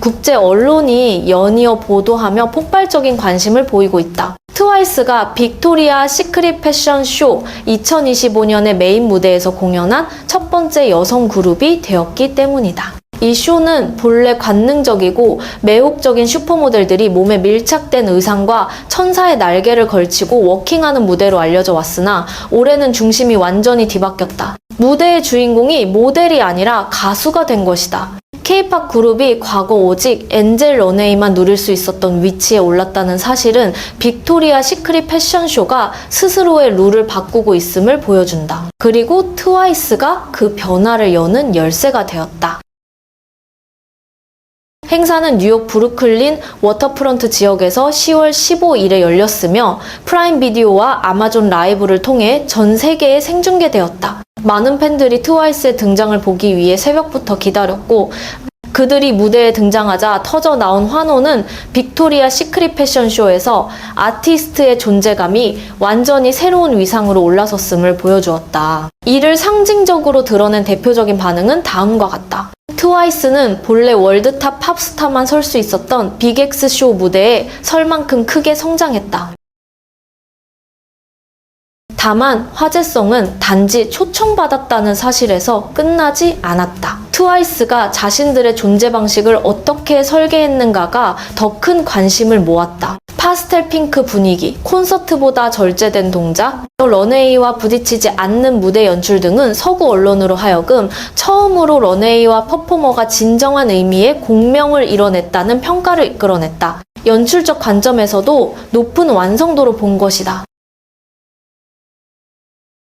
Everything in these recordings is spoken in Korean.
국제 언론이 연이어 보도하며 폭발적인 관심을 보이고 있다. 트와이스가 빅토리아 시크릿 패션 쇼 2025년의 메인 무대에서 공연한 첫 번째 여성 그룹이 되었기 때문이다. 이 쇼는 본래 관능적이고 매혹적인 슈퍼모델들이 몸에 밀착된 의상과 천사의 날개를 걸치고 워킹하는 무대로 알려져 왔으나 올해는 중심이 완전히 뒤바뀌었다. 무대의 주인공이 모델이 아니라 가수가 된 것이다. K-팝 그룹이 과거 오직 엔젤 런웨이만 누릴 수 있었던 위치에 올랐다는 사실은 빅토리아 시크릿 패션쇼가 스스로의 룰을 바꾸고 있음을 보여준다. 그리고 트와이스가 그 변화를 여는 열쇠가 되었다. 행사는 뉴욕 브루클린 워터프런트 지역에서 10월 15일에 열렸으며 프라임 비디오와 아마존 라이브를 통해 전 세계에 생중계되었다. 많은 팬들이 트와이스의 등장을 보기 위해 새벽부터 기다렸고 그들이 무대에 등장하자 터져 나온 환호는 빅토리아 시크릿 패션쇼에서 아티스트의 존재감이 완전히 새로운 위상으로 올라섰음을 보여주었다. 이를 상징적으로 드러낸 대표적인 반응은 다음과 같다. 트와이스는 본래 월드탑 팝스타만 설 수 있었던 빅엑스 쇼 무대에 설 만큼 크게 성장했다. 다만 화제성은 단지 초청받았다는 사실에서 끝나지 않았다. 트와이스가 자신들의 존재 방식을 어떻게 설계했는가가 더 큰 관심을 모았다. 파스텔 핑크 분위기, 콘서트보다 절제된 동작, 런웨이와 부딪히지 않는 무대 연출 등은 서구 언론으로 하여금 처음으로 런웨이와 퍼포머가 진정한 의미의 공명을 이뤄냈다는 평가를 이끌어냈다. 연출적 관점에서도 높은 완성도로 본 것이다.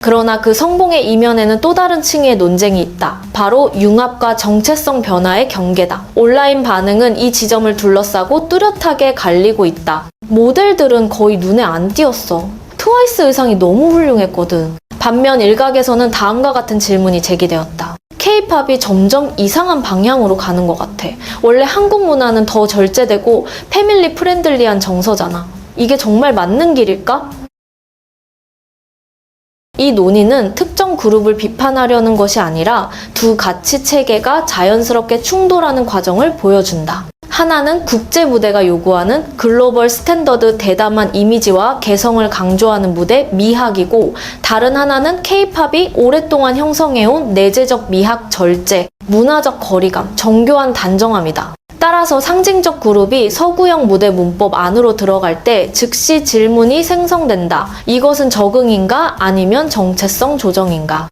그러나 그 성공의 이면에는 또 다른 층의 논쟁이 있다. 바로 융합과 정체성 변화의 경계다. 온라인 반응은 이 지점을 둘러싸고 뚜렷하게 갈리고 있다. 모델들은 거의 눈에 안 띄었어. 트와이스 의상이 너무 훌륭했거든. 반면 일각에서는 다음과 같은 질문이 제기되었다. K-팝이 점점 이상한 방향으로 가는 것 같아. 원래 한국 문화는 더 절제되고 패밀리 프렌들리한 정서잖아. 이게 정말 맞는 길일까? 이 논의는 특정 그룹을 비판하려는 것이 아니라 두 가치 체계가 자연스럽게 충돌하는 과정을 보여준다. 하나는 국제 무대가 요구하는 글로벌 스탠더드 대담한 이미지와 개성을 강조하는 무대 미학이고, 다른 하나는 K-팝이 오랫동안 형성해온 내재적 미학 절제, 문화적 거리감, 정교한 단정함이다. 따라서 상징적 그룹이 서구형 무대 문법 안으로 들어갈 때 즉시 질문이 생성된다. 이것은 적응인가? 아니면 정체성 조정인가?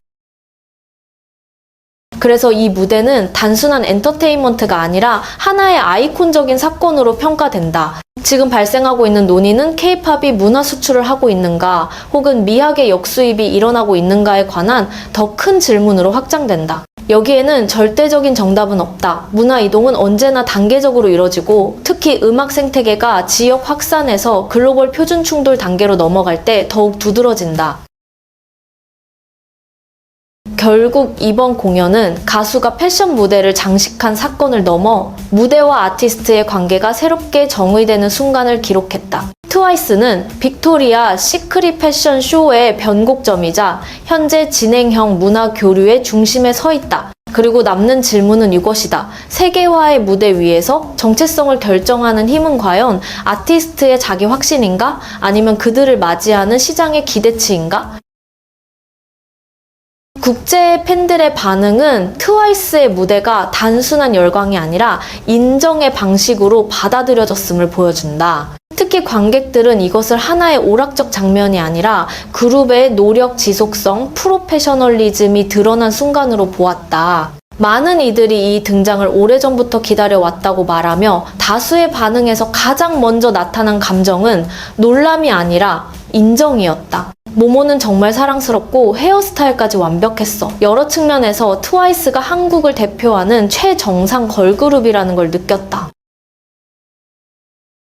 그래서 이 무대는 단순한 엔터테인먼트가 아니라 하나의 아이콘적인 사건으로 평가된다. 지금 발생하고 있는 논의는 K-팝이 문화 수출을 하고 있는가, 혹은 미학의 역수입이 일어나고 있는가에 관한 더 큰 질문으로 확장된다. 여기에는 절대적인 정답은 없다. 문화 이동은 언제나 단계적으로 이뤄지고, 특히 음악 생태계가 지역 확산에서 글로벌 표준 충돌 단계로 넘어갈 때 더욱 두드러진다. 결국 이번 공연은 가수가 패션 무대를 장식한 사건을 넘어 무대와 아티스트의 관계가 새롭게 정의되는 순간을 기록했다. 트와이스는 빅토리아 시크릿 패션 쇼의 변곡점이자 현재 진행형 문화 교류의 중심에 서 있다. 그리고 남는 질문은 이것이다. 세계화의 무대 위에서 정체성을 결정하는 힘은 과연 아티스트의 자기 확신인가? 아니면 그들을 맞이하는 시장의 기대치인가? 국제 팬들의 반응은 트와이스의 무대가 단순한 열광이 아니라 인정의 방식으로 받아들여졌음을 보여준다. 특히 관객들은 이것을 하나의 오락적 장면이 아니라 그룹의 노력 지속성, 프로페셔널리즘이 드러난 순간으로 보았다. 많은 이들이 이 등장을 오래전부터 기다려왔다고 말하며 다수의 반응에서 가장 먼저 나타난 감정은 놀람이 아니라 인정이었다. 모모는 정말 사랑스럽고 헤어스타일까지 완벽했어. 여러 측면에서 트와이스가 한국을 대표하는 최정상 걸그룹이라는 걸 느꼈다.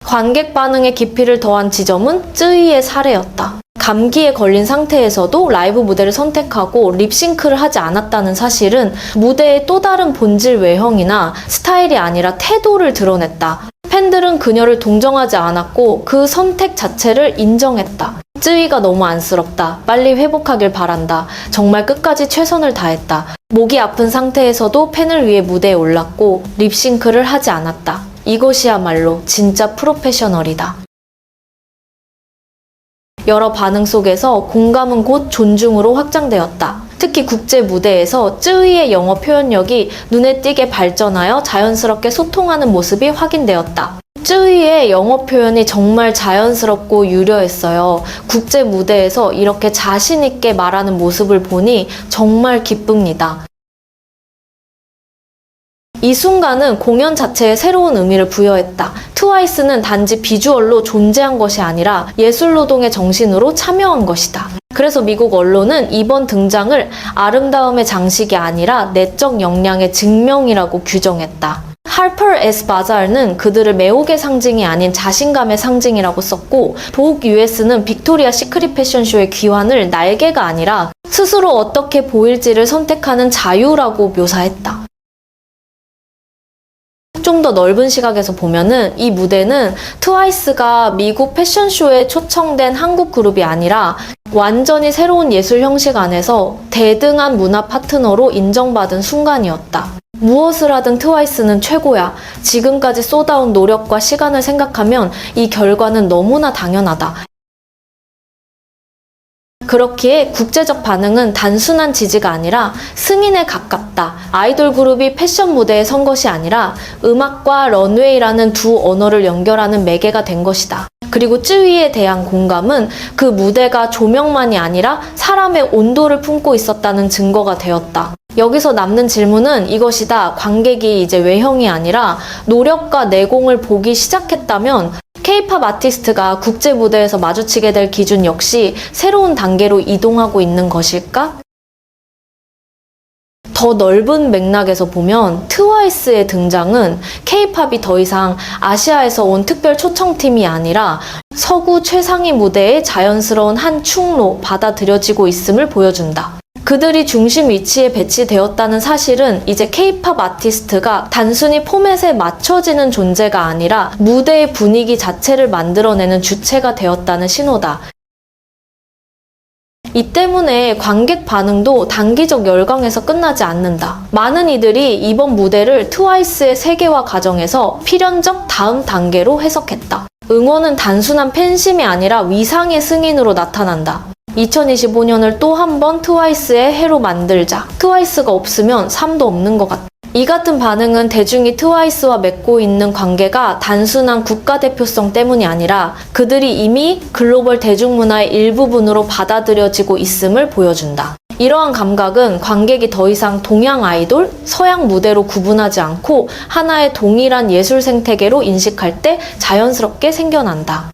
관객 반응의 깊이를 더한 지점은 쯔이의 사례였다. 감기에 걸린 상태에서도 라이브 무대를 선택하고 립싱크를 하지 않았다는 사실은 무대의 또 다른 본질 외형이나 스타일이 아니라 태도를 드러냈다. 팬들은 그녀를 동정하지 않았고 그 선택 자체를 인정했다. 쯔이가 너무 안쓰럽다. 빨리 회복하길 바란다. 정말 끝까지 최선을 다했다. 목이 아픈 상태에서도 팬을 위해 무대에 올랐고 립싱크를 하지 않았다. 이것이야말로 진짜 프로페셔널이다. 여러 반응 속에서 공감은 곧 존중으로 확장되었다. 특히 국제 무대에서 쯔위의 영어 표현력이 눈에 띄게 발전하여 자연스럽게 소통하는 모습이 확인되었다. 쯔위의 영어 표현이 정말 자연스럽고 유려했어요. 국제 무대에서 이렇게 자신 있게 말하는 모습을 보니 정말 기쁩니다. 이 순간은 공연 자체에 새로운 의미를 부여했다. 트와이스는 단지 비주얼로 존재한 것이 아니라 예술노동의 정신으로 참여한 것이다. 그래서 미국 언론은 이번 등장을 아름다움의 장식이 아니라 내적 역량의 증명이라고 규정했다. 할퍼 S 바자르는 그들을 매혹의 상징이 아닌 자신감의 상징이라고 썼고, 보그 US는 빅토리아 시크릿 패션쇼의 귀환을 날개가 아니라 스스로 어떻게 보일지를 선택하는 자유라고 묘사했다. 좀 더 넓은 시각에서 보면은 이 무대는 트와이스가 미국 패션쇼에 초청된 한국 그룹이 아니라 완전히 새로운 예술 형식 안에서 대등한 문화 파트너로 인정받은 순간이었다. 무엇을 하든 트와이스는 최고야. 지금까지 쏟아온 노력과 시간을 생각하면 이 결과는 너무나 당연하다. 그렇기에 국제적 반응은 단순한 지지가 아니라 승인에 가깝다. 아이돌 그룹이 패션 무대에 선 것이 아니라 음악과 런웨이라는 두 언어를 연결하는 매개가 된 것이다. 그리고 쯔위에 대한 공감은 그 무대가 조명만이 아니라 사람의 온도를 품고 있었다는 증거가 되었다. 여기서 남는 질문은 이것이다. 관객이 이제 외형이 아니라 노력과 내공을 보기 시작했다면 K-팝 아티스트가 국제 무대에서 마주치게 될 기준 역시 새로운 단계로 이동하고 있는 것일까? 더 넓은 맥락에서 보면 트와이스의 등장은 K-팝이 더 이상 아시아에서 온 특별 초청팀이 아니라 서구 최상위 무대의 자연스러운 한 축로 받아들여지고 있음을 보여준다. 그들이 중심 위치에 배치되었다는 사실은 이제 K-팝 아티스트가 단순히 포맷에 맞춰지는 존재가 아니라 무대의 분위기 자체를 만들어내는 주체가 되었다는 신호다. 이 때문에 관객 반응도 단기적 열광에서 끝나지 않는다. 많은 이들이 이번 무대를 트와이스의 세계화 과정에서 필연적 다음 단계로 해석했다. 응원은 단순한 팬심이 아니라 위상의 승인으로 나타난다. 2025년을 또 한 번 트와이스의 해로 만들자. 트와이스가 없으면 삶도 없는 것 같다. 이 같은 반응은 대중이 트와이스와 맺고 있는 관계가 단순한 국가대표성 때문이 아니라 그들이 이미 글로벌 대중문화의 일부분으로 받아들여지고 있음을 보여준다. 이러한 감각은 관객이 더 이상 동양 아이돌, 서양 무대로 구분하지 않고 하나의 동일한 예술 생태계로 인식할 때 자연스럽게 생겨난다.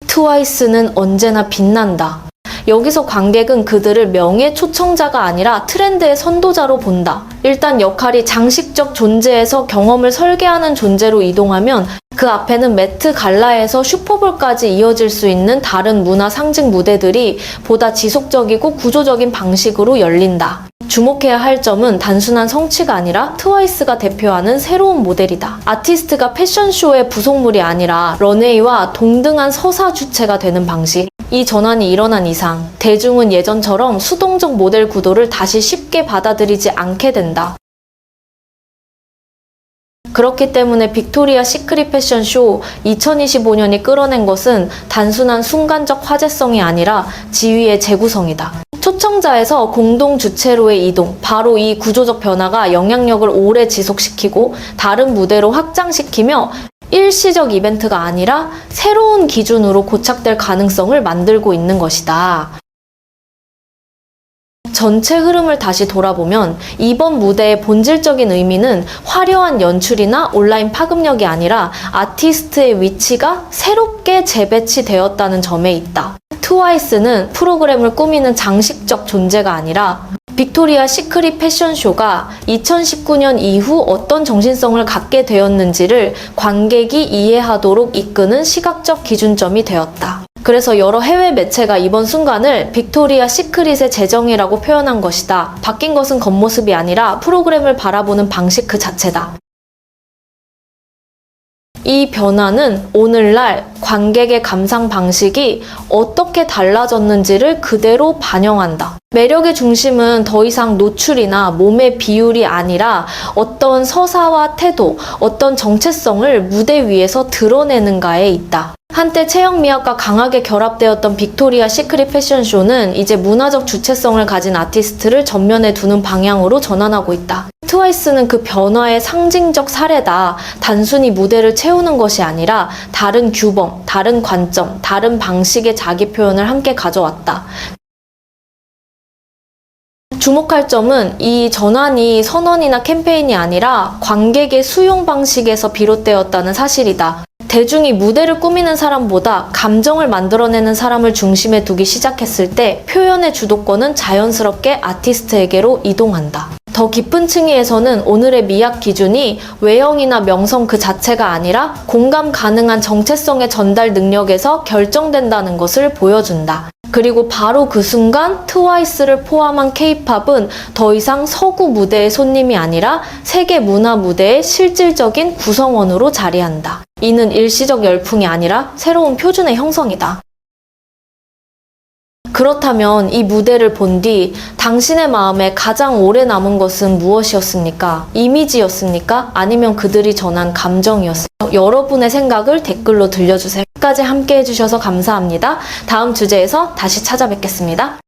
트와이스는 언제나 빛난다. 여기서 관객은 그들을 명예 초청자가 아니라 트렌드의 선도자로 본다. 일단 역할이 장식적 존재에서 경험을 설계하는 존재로 이동하면 그 앞에는 매트 갈라에서 슈퍼볼까지 이어질 수 있는 다른 문화 상징 무대들이 보다 지속적이고 구조적인 방식으로 열린다. 주목해야 할 점은 단순한 성취가 아니라 트와이스가 대표하는 새로운 모델이다. 아티스트가 패션쇼의 부속물이 아니라 런웨이와 동등한 서사 주체가 되는 방식. 이 전환이 일어난 이상 대중은 예전처럼 수동적 모델 구도를 다시 쉽게 받아들이지 않게 된다. 그렇기 때문에 빅토리아 시크릿 패션쇼 2025년이 끌어낸 것은 단순한 순간적 화제성이 아니라 지위의 재구성이다. 초청자에서 공동 주체로의 이동, 바로 이 구조적 변화가 영향력을 오래 지속시키고 다른 무대로 확장시키며 일시적 이벤트가 아니라 새로운 기준으로 고착될 가능성을 만들고 있는 것이다. 전체 흐름을 다시 돌아보면 이번 무대의 본질적인 의미는 화려한 연출이나 온라인 파급력이 아니라 아티스트의 위치가 새롭게 재배치되었다는 점에 있다. 트와이스는 프로그램을 꾸미는 장식적 존재가 아니라 빅토리아 시크릿 패션쇼가 2019년 이후 어떤 정신성을 갖게 되었는지를 관객이 이해하도록 이끄는 시각적 기준점이 되었다. 그래서 여러 해외 매체가 이번 순간을 빅토리아 시크릿의 재정이라고 표현한 것이다. 바뀐 것은 겉모습이 아니라 프로그램을 바라보는 방식 그 자체다. 이 변화는 오늘날 관객의 감상 방식이 어떻게 달라졌는지를 그대로 반영한다. 매력의 중심은 더 이상 노출이나 몸의 비율이 아니라 어떤 서사와 태도, 어떤 정체성을 무대 위에서 드러내는가에 있다. 한때 체형 미학과 강하게 결합되었던 빅토리아 시크릿 패션쇼는 이제 문화적 주체성을 가진 아티스트를 전면에 두는 방향으로 전환하고 있다. 트와이스는 그 변화의 상징적 사례다. 단순히 무대를 채우는 것이 아니라 다른 규범, 다른 관점, 다른 방식의 자기 표현을 함께 가져왔다. 주목할 점은 이 전환이 선언이나 캠페인이 아니라 관객의 수용 방식에서 비롯되었다는 사실이다. 대중이 무대를 꾸미는 사람보다 감정을 만들어내는 사람을 중심에 두기 시작했을 때 표현의 주도권은 자연스럽게 아티스트에게로 이동한다. 더 깊은 층위에서는 오늘의 미학 기준이 외형이나 명성 그 자체가 아니라 공감 가능한 정체성의 전달 능력에서 결정된다는 것을 보여준다. 그리고 바로 그 순간 트와이스를 포함한 K-팝은 더 이상 서구 무대의 손님이 아니라 세계 문화 무대의 실질적인 구성원으로 자리한다. 이는 일시적 열풍이 아니라 새로운 표준의 형성이다. 그렇다면 이 무대를 본 뒤 당신의 마음에 가장 오래 남은 것은 무엇이었습니까? 이미지였습니까? 아니면 그들이 전한 감정이었습니까? 여러분의 생각을 댓글로 들려주세요. 끝까지 함께 해주셔서 감사합니다. 다음 주제에서 다시 찾아뵙겠습니다.